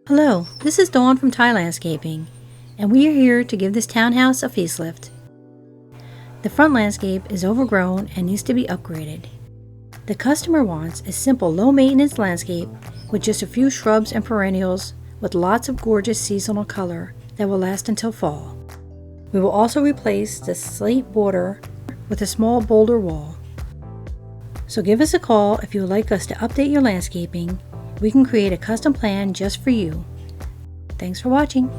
Hello, this is Dawn from Thai Landscaping, and we are here to give this townhouse a facelift. The front landscape is overgrown and needs to be upgraded. The customer wants a simple low-maintenance landscape with just a few shrubs and perennials with lots of gorgeous seasonal color that will last until fall. We will also replace the slate border with a small boulder wall. So give us a call if you would like us to update your landscaping. We can create a custom plan just for you. Thanks for watching.